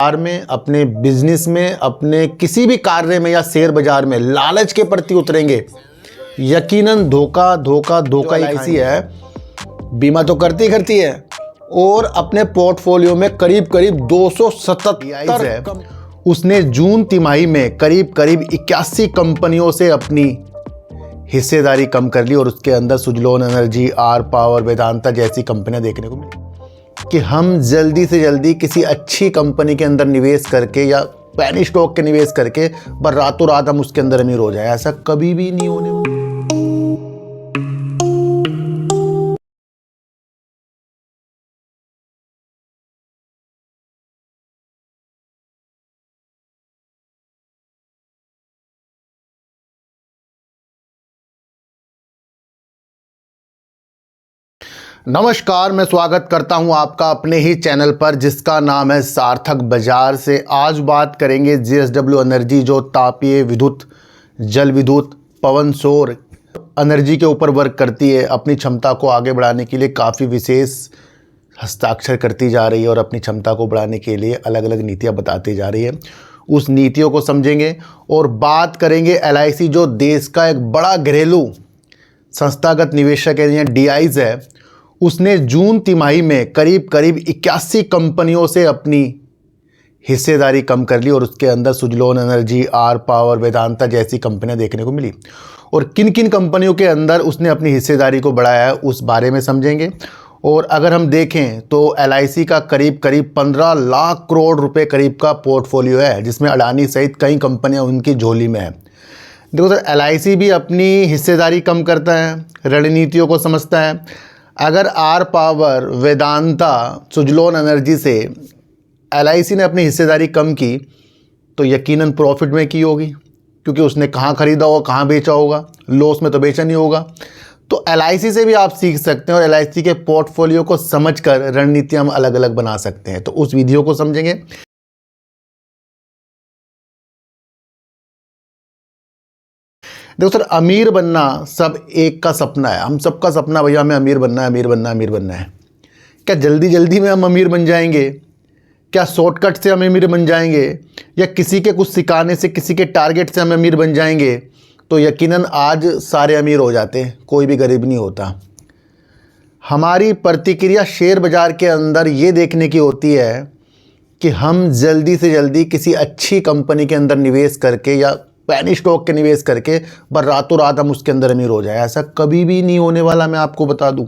व्यापार में, अपने बिजनेस में, अपने किसी भी कार्य में या शेयर बाजार में लालच के प्रति उतरेंगे, यकीनन धोखा धोखा धोखा ही खाएंगे। है बीमा तो करती है और अपने पोर्टफोलियो में करीब 277 है। उसने जून तिमाही में करीब 81 कंपनियों से अपनी हिस्सेदारी कम कर ली और उसके अंदर Suzlon Energy, R Power, Vedanta जैसी कंपनियां देखने को मिली। कि हम जल्दी से जल्दी किसी अच्छी कंपनी के अंदर निवेश करके या पैनी स्टॉक के निवेश करके पर रातों रात हम उसके अंदर अमीर हो जाए, ऐसा कभी भी नहीं होने वाला। नमस्कार, मैं स्वागत करता हूं आपका अपने ही चैनल पर जिसका नाम है सार्थक बाजार से। आज बात करेंगे JSW एनर्जी, जो तापीय विद्युत, जल विद्युत, पवन सौर एनर्जी के ऊपर वर्क करती है। अपनी क्षमता को आगे बढ़ाने के लिए काफ़ी विशेष हस्ताक्षर करती जा रही है और अपनी क्षमता को बढ़ाने के लिए अलग अलग नीतियाँ बताती जा रही है। उस नीतियों को समझेंगे और बात करेंगे LIC, जो देश का एक बड़ा घरेलू संस्थागत निवेशक है या DIs है। उसने जून तिमाही में करीब 81 कंपनियों से अपनी हिस्सेदारी कम कर ली और उसके अंदर Suzlon Energy, R Power, Vedanta जैसी कंपनियां देखने को मिली। और किन किन कंपनियों के अंदर उसने अपनी हिस्सेदारी को बढ़ाया है उस बारे में समझेंगे। और अगर हम देखें तो LIC का करीब 15 लाख करोड़ रुपए करीब का पोर्टफोलियो है, जिसमें अडानी सहित कई कंपनियां उनकी झोली में है। देखो सर, LIC भी अपनी हिस्सेदारी कम करता है, रणनीतियों को समझता है। अगर R Power, Vedanta, Suzlon Energy से LIC ने अपनी हिस्सेदारी कम की तो यकीनन प्रॉफिट में की होगी, क्योंकि उसने कहाँ ख़रीदा होगा, कहाँ बेचा होगा, लॉस में तो बेचा नहीं होगा। तो LIC से भी आप सीख सकते हैं और LIC के पोर्टफोलियो को समझकर रणनीतियाँ हम अलग अलग बना सकते हैं। तो उस वीडियो को समझेंगे। देखो सर, अमीर बनना सब एक का सपना है, हम सबका सपना भैया हमें अमीर बनना है, अमीर बनना है, अमीर बनना है। क्या जल्दी जल्दी में हम अमीर बन जाएंगे? क्या शॉर्टकट से हम अमीर बन जाएंगे? या किसी के कुछ सिखाने से, किसी के टारगेट से हम अमीर बन जाएंगे? तो यकीनन आज सारे अमीर हो जाते हैं, कोई भी गरीब नहीं होता। हमारी प्रतिक्रिया शेयर बाज़ार के अंदर ये देखने की होती है कि हम जल्दी से जल्दी किसी अच्छी कंपनी के अंदर निवेश करके या पैनी स्टॉक के निवेश करके पर रातों रात हम उसके अंदर अमीर हो जाए, ऐसा कभी भी नहीं होने वाला। मैं आपको बता दूं,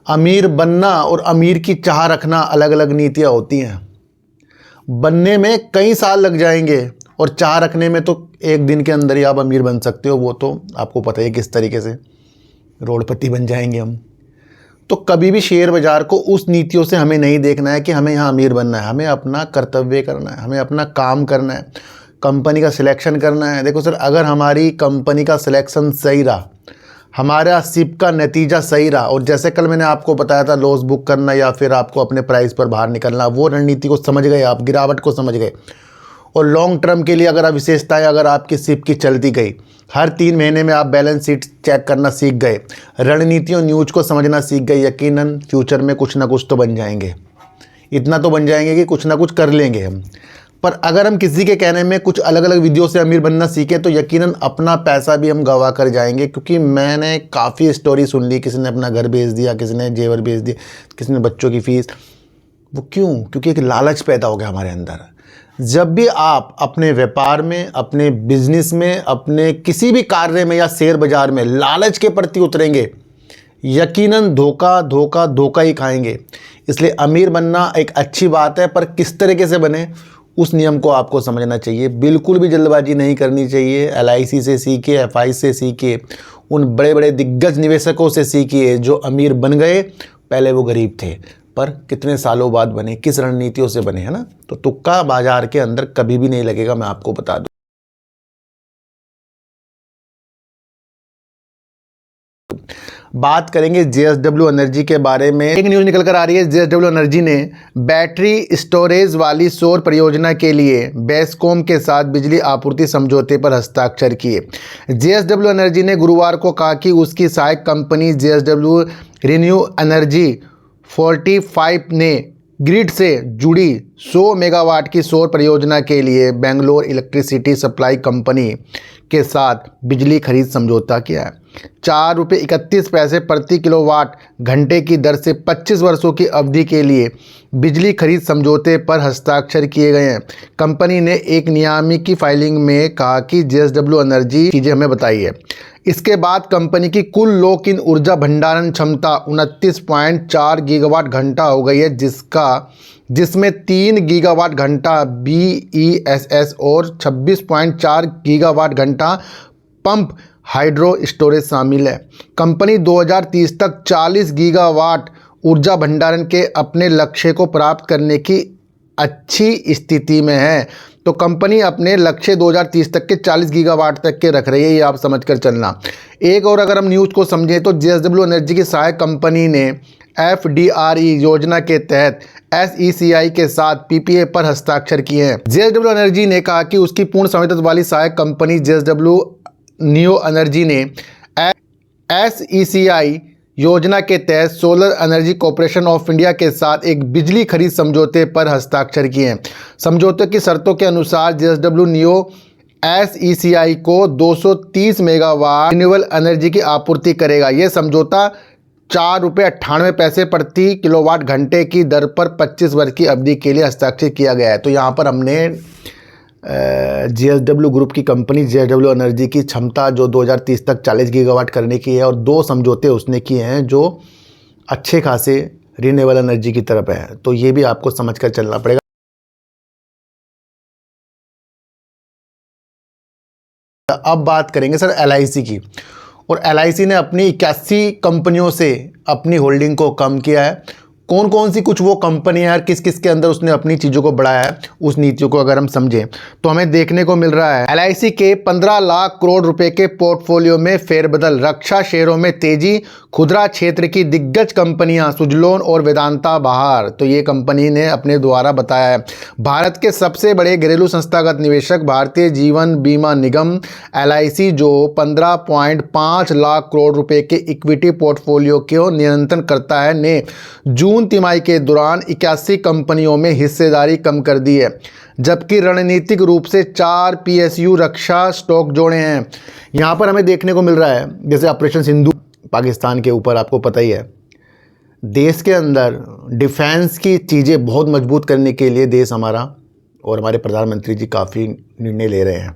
अमीर बनना और अमीर की चाह रखना अलग अलग नीतियां होती हैं। बनने में कई साल लग जाएंगे और चाह रखने में तो एक दिन के अंदर ही आप अमीर बन सकते हो। वो तो आपको पता है किस तरीके से रोडपति बन जाएंगे हम। तो कभी भी शेयर बाज़ार को उस नीतियों से हमें नहीं देखना है कि हमें यहाँ अमीर बनना है। हमें अपना कर्तव्य करना है, हमें अपना काम करना है, कंपनी का सिलेक्शन करना है। देखो सर, अगर हमारी कंपनी का सिलेक्शन सही रहा, हमारा सिप का नतीजा सही रहा, और जैसे कल मैंने आपको बताया था लॉस बुक करना या फिर आपको अपने प्राइस पर बाहर निकलना, वो रणनीति को समझ गए आप, गिरावट को समझ गए और लॉन्ग टर्म के लिए अगर आप विशेषताएं, अगर आपकी सिप की चलती गई, हर 3 महीने में आप बैलेंस शीट चेक करना सीख गए, रणनीतियों न्यूज को समझना सीख गए, यकीनन फ्यूचर में कुछ ना कुछ तो बन जाएंगे। इतना तो बन जाएंगे कि कुछ ना कुछ कर लेंगे हम। पर अगर हम किसी के कहने में कुछ अलग अलग विधियों से अमीर बनना सीखें तो यकीनन अपना पैसा भी हम गवा कर जाएंगे। क्योंकि मैंने काफ़ी स्टोरी सुन ली, किसी ने अपना घर बेच दिया, किसी ने जेवर बेच दिया, किसी ने बच्चों की फीस। वो क्यों? क्योंकि एक लालच पैदा हो गया हमारे अंदर। जब भी आप अपने व्यापार में, अपने बिजनेस में, अपने किसी भी कार्य में या शेयर बाजार में लालच के प्रति उतरेंगे, यकीनन धोखा धोखा धोखा ही खाएंगे। इसलिए अमीर बनना एक अच्छी बात है, पर किस तरीके से बने उस नियम को आपको समझना चाहिए। बिल्कुल भी जल्दबाजी नहीं करनी चाहिए। LIC से सीखिए, FI से सीखिए, उन बड़े बड़े दिग्गज निवेशकों से सीखिए जो अमीर बन गए। पहले वो गरीब थे पर कितने सालों बाद बने, किस रणनीतियों से बने, है ना। तो तुक्का बाजार के अंदर कभी भी नहीं लगेगा, मैं आपको बता दूं। बात करेंगे JSW एनर्जी के बारे में। एक न्यूज़ निकल कर आ रही है, JSW एनर्जी ने बैटरी स्टोरेज वाली सौर परियोजना के लिए बेस्कॉम के साथ बिजली आपूर्ति समझौते पर हस्ताक्षर किए। JSW एनर्जी ने गुरुवार को कहा कि उसकी सहायक कंपनी JSW रिन्यू एनर्जी 45 ने ग्रिड से जुड़ी 100 मेगावाट की सौर परियोजना के लिए बेंगलोर इलेक्ट्रिसिटी सप्लाई कंपनी के साथ बिजली खरीद समझौता किया है। ₹4.31 प्रति किलोवाट घंटे की दर से 25 वर्षों की अवधि के लिए बिजली खरीद समझौते पर हस्ताक्षर किए गए हैं। कंपनी ने एक नियामकी फाइलिंग में कहा कि जेएसडब्ल्यू एनर्जी चीज़ें हमें बताई है। इसके बाद कंपनी की कुल लॉक इन ऊर्जा भंडारण क्षमता 29.4 गीगावाट घंटा हो गई है, जिसमें 3 गीगावाट घंटा BESS और 26.4 गीगावाट घंटा पंप हाइड्रो स्टोरेज शामिल है। कंपनी 2030 तक 40 गीगावाट ऊर्जा भंडारण के अपने लक्ष्य को प्राप्त करने की अच्छी स्थिति में है। तो कंपनी अपने लक्ष्य 2030 तक के 40 गीगावाट तक के रख रही है, ये आप समझकर चलना। एक और अगर हम न्यूज़ को समझें तो जेएसडब्ल्यू एनर्जी की सहायक कंपनी ने FDRE योजना के तहत SECI के साथ PPA पर हस्ताक्षर किए हैं। जेएसडब्ल्यू एनर्जी ने कहा कि उसकी पूर्ण स्वामित्व वाली सहायक कंपनी जेएसडब्ल्यू नियो एनर्जी ने SECI योजना के तहत solar energy corporation of India के साथ एक बिजली खरीद समझौते पर हस्ताक्षर किए हैं। समझौते की शर्तों के अनुसार जेएसडब्ल्यू नियो SECI को 230 मेगावाट रिन्यूएबल एनर्जी की आपूर्ति करेगा। यह समझौता ₹4.98 प्रति किलोवाट घंटे की दर पर 25 वर्ष की अवधि के लिए हस्ताक्षर किया गया है। तो यहाँ पर हमने जेएसडब्ल्यू ग्रुप की कंपनी जेएसडब्ल्यू एनर्जी की क्षमता जो 2030 तक 40 गीगावाट करने की है और 2 समझौते उसने किए हैं जो अच्छे खासे रिन्यूएबल एनर्जी की तरफ है। तो ये भी आपको समझकर चलना पड़ेगा। अब बात करेंगे सर LIC की, और LIC ने अपनी 81 कंपनियों से अपनी होल्डिंग को कम किया है। कौन कौन सी कुछ वो कंपनियां हैं, किस किस के अंदर उसने अपनी चीज़ों को बढ़ाया है, उस नीतियों को अगर हम समझें तो हमें देखने को मिल रहा है LIC के 15 लाख करोड़ रुपए के पोर्टफोलियो में फेरबदल, रक्षा शेयरों में तेजी, खुदरा क्षेत्र की दिग्गज कंपनियां सुजलोन और वेदांता बाहर। तो ये कंपनी ने अपने द्वारा बताया है। भारत के सबसे बड़े घरेलू संस्थागत निवेशक भारतीय जीवन बीमा निगम LIC जो 15.5 लाख करोड़ रुपए के इक्विटी पोर्टफोलियो को नियंत्रण करता है, ने जून तिमाही के दौरान 81 कंपनियों में हिस्सेदारी कम कर दी है, जबकि रणनीतिक रूप से 4 PSU रक्षा स्टॉक जोड़े हैं। यहाँ पर हमें देखने को मिल रहा है जैसे ऑपरेशन सिंधु पाकिस्तान के ऊपर, आपको पता ही है, देश के अंदर डिफेंस की चीज़ें बहुत मजबूत करने के लिए देश हमारा और हमारे प्रधानमंत्री जी काफ़ी निर्णय ले रहे हैं।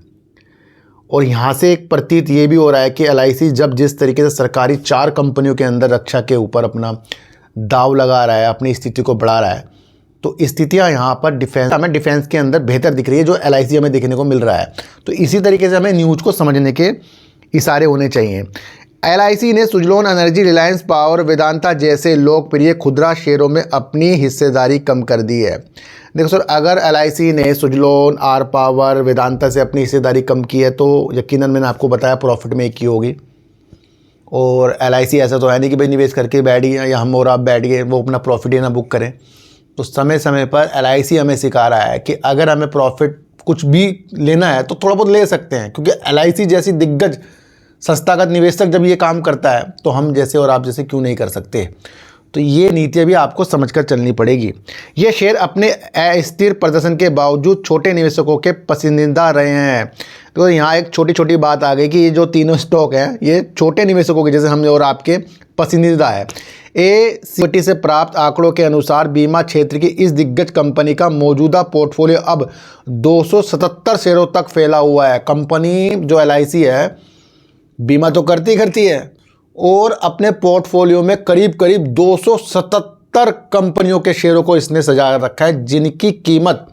और यहाँ से एक प्रतीत ये भी हो रहा है कि LIC जब जिस तरीके से सरकारी 4 कंपनियों के अंदर रक्षा के ऊपर अपना दाव लगा रहा है, अपनी स्थिति को बढ़ा रहा है, तो स्थितियाँ यहाँ पर हमें डिफेंस के अंदर बेहतर दिख रही है, जो LIC हमें देखने को मिल रहा है। तो इसी तरीके से हमें न्यूज़ को समझने के इशारे होने चाहिए। LIC ने सुजलोन एनर्जी, रिलायंस पावर, वेदांता जैसे लोकप्रिय खुदरा शेयरों में अपनी हिस्सेदारी कम कर दी है। देखो सर, अगर LIC ने सुजलोन, आर पावर, वेदांता से अपनी हिस्सेदारी कम की है तो यकीनन मैंने आपको बताया प्रॉफिट में की होगी। और LIC ऐसा तो है नहीं कि भाई निवेश करके बैठ गए या हम और आप बैठ गए, वो अपना प्रॉफिट ही ना बुक करें। तो समय समय पर LIC हमें सिखा रहा है कि अगर हमें प्रॉफिट कुछ भी लेना है तो थोड़ा बहुत ले सकते हैं, क्योंकि LIC जैसी दिग्गज संस्थागत निवेशक जब ये काम करता है तो हम जैसे और आप जैसे क्यों नहीं कर सकते। तो ये नीतियाँ भी आपको समझकर चलनी पड़ेगी। ये शेयर अपने अस्थिर प्रदर्शन के बावजूद छोटे निवेशकों के पसंदीदा रहे हैं। तो यहाँ एक छोटी छोटी बात आ गई कि ये जो तीनों स्टॉक हैं ये छोटे निवेशकों के जैसे हम और आपके पसंदीदा है। ACT से प्राप्त आंकड़ों के अनुसार बीमा क्षेत्र की इस दिग्गज कंपनी का मौजूदा पोर्टफोलियो अब 277 शेयरों तक फैला हुआ है। कंपनी जो LIC है बीमा तो करती है और अपने पोर्टफोलियो में करीब करीब 277 कंपनियों के शेयरों को इसने सजा रखा है, जिनकी कीमत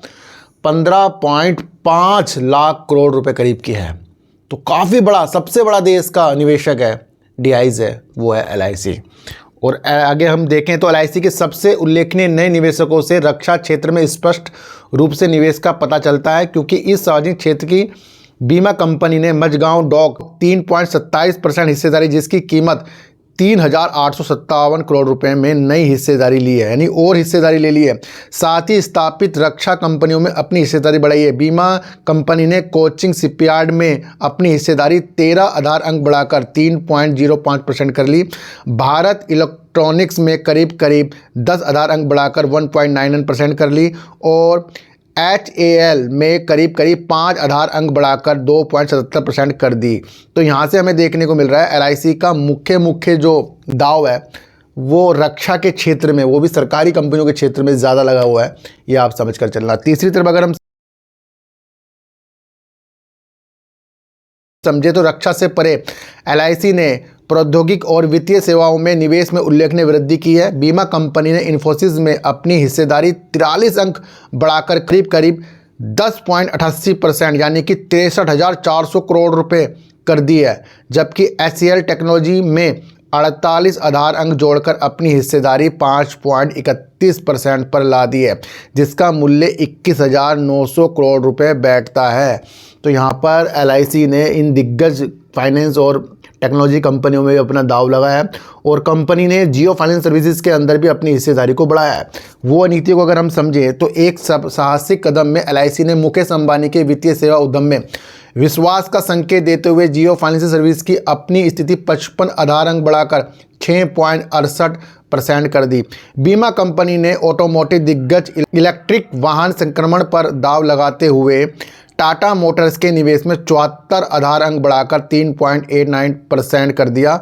15.5 लाख करोड़ रुपए करीब की है। तो काफ़ी बड़ा, सबसे बड़ा देश का निवेशक है, DIZ है, वो है LIC। और आगे हम देखें तो LIC के सबसे उल्लेखनीय नए निवेशकों से रक्षा क्षेत्र में स्पष्ट रूप से निवेश का पता चलता है, क्योंकि इस सार्वजनिक क्षेत्र की बीमा कंपनी ने मझगांव डॉक 3.27% हिस्सेदारी, जिसकी कीमत 3,857 करोड़ रुपए में नई हिस्सेदारी ली है, यानी और हिस्सेदारी ले ली है। साथ ही स्थापित रक्षा कंपनियों में अपनी हिस्सेदारी बढ़ाई है। बीमा कंपनी ने कोचिंग शिपयार्ड में अपनी हिस्सेदारी 13 आधार अंक बढ़ाकर 3.05% कर ली। भारत इलेक्ट्रॉनिक्स में करीब करीब 10 आधार अंक बढ़ाकर 1.99% कर ली और HAL में करीब करीब 5 आधार अंक बढ़ाकर 2.77% कर दी। तो यहाँ से हमें देखने को मिल रहा है LIC का मुख्य जो दाव है वो रक्षा के क्षेत्र में, वो भी सरकारी कंपनियों के क्षेत्र में ज़्यादा लगा हुआ है, ये आप समझ कर चलना। तीसरी तरफ अगर हम समझे तो रक्षा से परे LIC ने प्रौद्योगिक और वित्तीय सेवाओं में निवेश में उल्लेखनीय वृद्धि की है। बीमा कंपनी ने इन्फोसिस में अपनी हिस्सेदारी 43 अंक बढ़ाकर करीब करीब 10.88% यानी कि 63,400 करोड़ रुपए कर दी है, जबकि HCL टेक्नोलॉजी में 48 आधार अंक जोड़कर अपनी हिस्सेदारी 5.31% पर ला दी है, जिसका मूल्य 21,900 करोड़ रुपए बैठता है। तो यहाँ पर LIC ने इन दिग्गज फाइनेंस और टेक्नोलॉजी कंपनियों में भी अपना दाव लगाया है और कंपनी ने जियो फाइनेंस सर्विसेज के अंदर भी अपनी हिस्सेदारी को बढ़ाया है। वो नीति को अगर हम समझें तो एक साहसिक कदम में LIC ने मुकेश अंबानी के वित्तीय सेवा उद्यम में विश्वास का संकेत देते हुए जियो फाइनेंशियल सर्विस की अपनी स्थिति 55 आधार अंक बढ़ाकर 6.68% कर दी। बीमा कंपनी ने ऑटोमोटिव दिग्गज इलेक्ट्रिक वाहन संक्रमण पर दाव लगाते हुए टाटा मोटर्स के निवेश में 74 आधार अंक बढ़ाकर 3.89% कर दिया।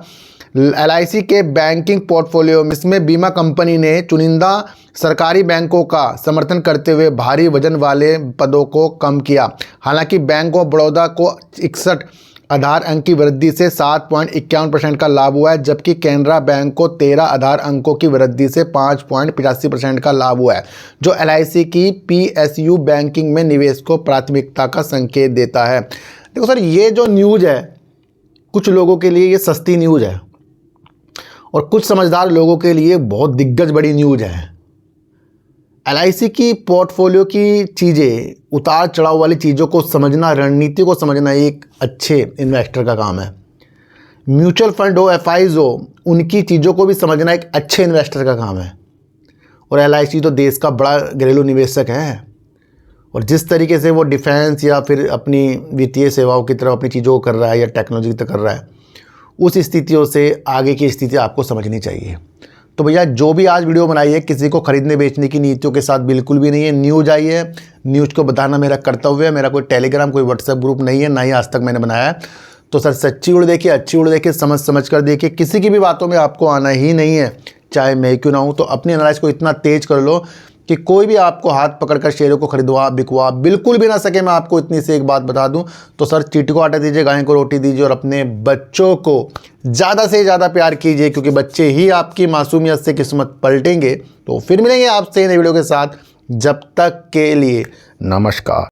LIC के बैंकिंग पोर्टफोलियो में इसमें बीमा कंपनी ने चुनिंदा सरकारी बैंकों का समर्थन करते हुए भारी वजन वाले पदों को कम किया। हालांकि बैंक ऑफ बड़ौदा को 61 आधार अंक की वृद्धि से 7.51% का लाभ हुआ है, जबकि कैनरा बैंक को 13 आधार अंकों की वृद्धि से 5.85% का लाभ हुआ है, जो LIC की PSU बैंकिंग में निवेश को प्राथमिकता का संकेत देता है। देखो सर, ये जो न्यूज़ है कुछ लोगों के लिए ये सस्ती न्यूज़ है और कुछ समझदार लोगों के लिए बहुत दिग्गज बड़ी न्यूज़ है। LIC की पोर्टफोलियो की चीज़ें, उतार चढ़ाव वाली चीज़ों को समझना, रणनीति को समझना एक अच्छे इन्वेस्टर का काम है। म्यूचुअल फंड हो, FIs हो, उनकी चीज़ों को भी समझना एक अच्छे इन्वेस्टर का काम है। और LIC तो देश का बड़ा घरेलू निवेशक है और जिस तरीके से वो डिफेंस या फिर अपनी वित्तीय सेवाओं की तरफ अपनी चीज़ों को कर रहा है या टेक्नोलॉजी की तरफ कर रहा है, उस स्थितियों से आगे की स्थिति आपको समझनी चाहिए। तो भैया जो भी आज वीडियो बनाई है किसी को खरीदने बेचने की नीतियों के साथ बिल्कुल भी नहीं है। न्यूज़ आई है, न्यूज़ को बताना मेरा कर्तव्य है। मेरा कोई टेलीग्राम कोई व्हाट्सएप ग्रुप नहीं है, ना ही आज तक मैंने बनाया है। तो सर सच्ची उड़ देखिए, अच्छी उड़ देखिए, समझ कर देखिए। किसी की भी बातों में आपको आना ही नहीं है, चाहे मैं क्यों ना हूँ। तो अपनी एनालिसिस को इतना तेज कर लो कि कोई भी आपको हाथ पकड़कर शेयरों को खरीदवा बिकवा बिल्कुल भी ना सके। मैं आपको इतनी से एक बात बता दूं तो सर, चींटी को आटा दीजिए, गाय को रोटी दीजिए और अपने बच्चों को ज़्यादा से ज़्यादा प्यार कीजिए, क्योंकि बच्चे ही आपकी मासूमियत से किस्मत पलटेंगे। तो फिर मिलेंगे आपसे नई वीडियो के साथ, जब तक के लिए नमस्कार।